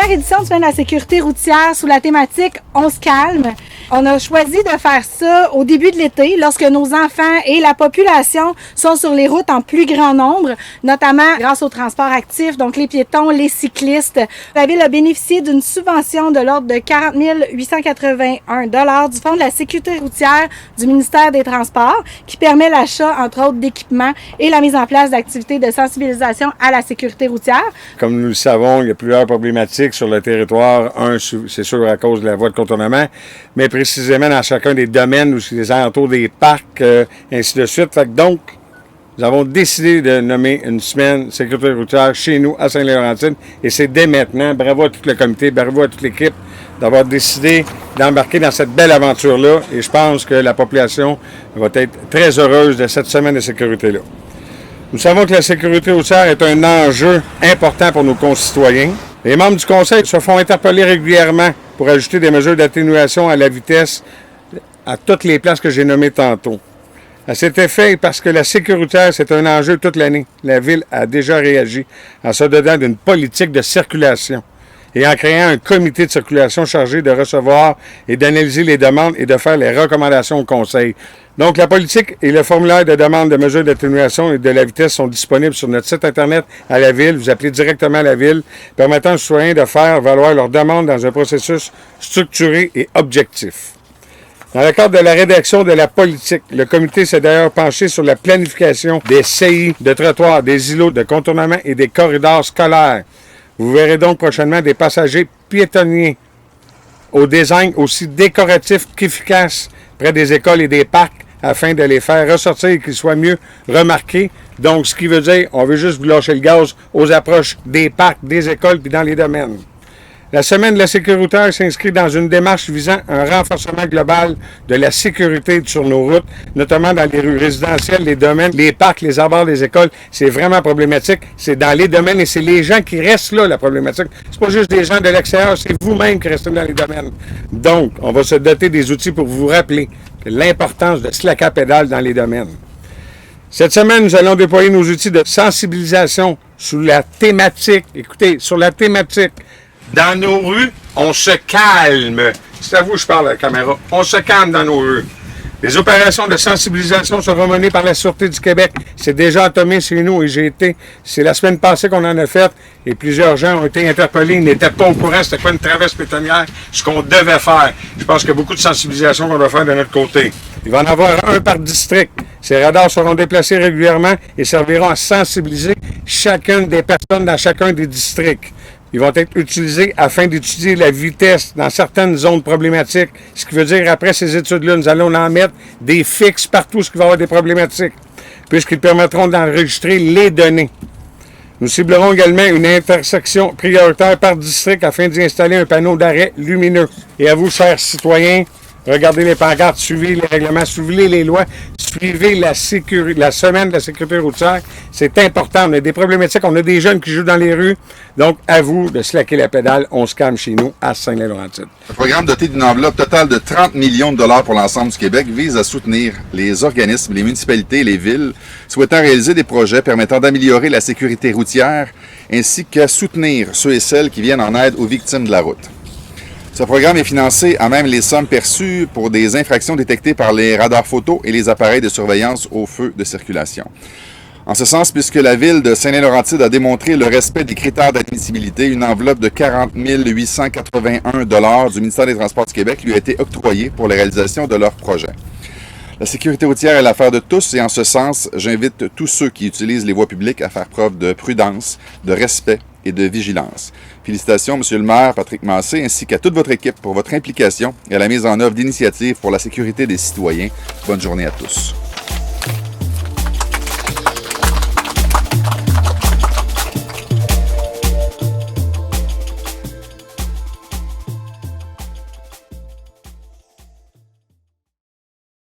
première édition du Semaine de la sécurité routière sous la thématique « On se calme ». On a choisi de faire ça au début de l'été, lorsque nos enfants et la population sont sur les routes en plus grand nombre, notamment grâce au transport actif, donc les piétons, les cyclistes. La Ville a bénéficié d'une subvention de l'ordre de 40 881 $ du Fonds de la sécurité routière du ministère des Transports, qui permet l'achat, entre autres, d'équipements et la mise en place d'activités de sensibilisation à la sécurité routière. Comme nous le savons, il y a plusieurs problématiques sur le territoire. Un, c'est sûr à cause de la voie de contournement, mais précisément dans chacun des domaines, ou les alentours des parcs, ainsi de suite. Fait que donc, nous avons décidé de nommer une semaine sécurité routière chez nous, à Saint-Laurentide, et c'est dès maintenant. Bravo à tout le comité, bravo à toute l'équipe d'avoir décidé d'embarquer dans cette belle aventure-là, et je pense que la population va être très heureuse de cette semaine de sécurité-là. Nous savons que la sécurité routière est un enjeu important pour nos concitoyens. Les membres du Conseil se font interpeller régulièrement pour ajouter des mesures d'atténuation à la vitesse à toutes les places que j'ai nommées tantôt. À cet effet, parce que la sécurité, c'est un enjeu toute l'année, la Ville a déjà réagi en se dotant d'une politique de circulation et en créant un comité de circulation chargé de recevoir et d'analyser les demandes et de faire les recommandations au Conseil. Donc, la politique et le formulaire de demande de mesures d'atténuation et de la vitesse sont disponibles sur notre site Internet à la Ville. Vous appelez directement à la Ville, permettant aux citoyens de faire valoir leurs demandes dans un processus structuré et objectif. Dans le cadre de la rédaction de la politique, le comité s'est d'ailleurs penché sur la planification des CI de trottoirs, des îlots de contournement et des corridors scolaires. Vous verrez donc prochainement des passagers piétonniers au design aussi décoratif qu'efficace près des écoles et des parcs afin de les faire ressortir et qu'ils soient mieux remarqués. Donc, ce qui veut dire, on veut juste vous lâcher le gaz aux approches des parcs, des écoles puis dans les domaines. La Semaine de la sécurité routière s'inscrit dans une démarche visant un renforcement global de la sécurité sur nos routes, notamment dans les rues résidentielles, les domaines, les parcs, les abords des écoles. C'est vraiment problématique. C'est dans les domaines et c'est les gens qui restent là, la problématique. C'est pas juste des gens de l'extérieur, c'est vous-même qui restez dans les domaines. Donc, on va se doter des outils pour vous rappeler l'importance de slacker pédale dans les domaines. Cette semaine, nous allons déployer nos outils de sensibilisation sous la thématique. Écoutez, sur la thématique. Dans nos rues, on se calme. C'est à vous que je parle à la caméra. On se calme dans nos rues. Les opérations de sensibilisation seront menées par la Sûreté du Québec. C'est déjà entamé chez nous et j'ai été. C'est la semaine passée qu'on en a fait et plusieurs gens ont été interpellés. Ils n'étaient pas au courant c'était quoi une traverse pétonnière, ce qu'on devait faire. Je pense qu'il y a beaucoup de sensibilisation qu'on doit faire de notre côté. Il va en avoir un par district. Ces radars seront déplacés régulièrement et serviront à sensibiliser chacune des personnes dans chacun des districts. Ils vont être utilisés afin d'étudier la vitesse dans certaines zones problématiques. Ce qui veut dire, après ces études-là, nous allons en mettre des fixes partout où il va y avoir des problématiques, puisqu'ils permettront d'enregistrer les données. Nous ciblerons également une intersection prioritaire par district afin d'y installer un panneau d'arrêt lumineux. Et à vous, chers citoyens, regardez les pancartes, suivez les règlements, suivez les lois, suivez la semaine de la sécurité routière. C'est important. On a des problématiques, on a des jeunes qui jouent dans les rues. Donc, à vous de slacker la pédale. On se calme chez nous à Saint-Laurentide. Le programme doté d'une enveloppe totale de 30 millions de dollars pour l'ensemble du Québec vise à soutenir les organismes, les municipalités et les villes souhaitant réaliser des projets permettant d'améliorer la sécurité routière ainsi qu'à soutenir ceux et celles qui viennent en aide aux victimes de la route. Ce programme est financé à même les sommes perçues pour des infractions détectées par les radars photos et les appareils de surveillance au feu de circulation. En ce sens, puisque la Ville de Saint-Laurentide a démontré le respect des critères d'admissibilité, une enveloppe de 40 881 $ du ministère des Transports du Québec lui a été octroyée pour la réalisation de leur projet. La sécurité routière est l'affaire de tous et en ce sens, j'invite tous ceux qui utilisent les voies publiques à faire preuve de prudence, de respect et de vigilance. Félicitations, Monsieur le maire Patrick Massé, ainsi qu'à toute votre équipe pour votre implication et à la mise en œuvre d'initiatives pour la sécurité des citoyens. Bonne journée à tous.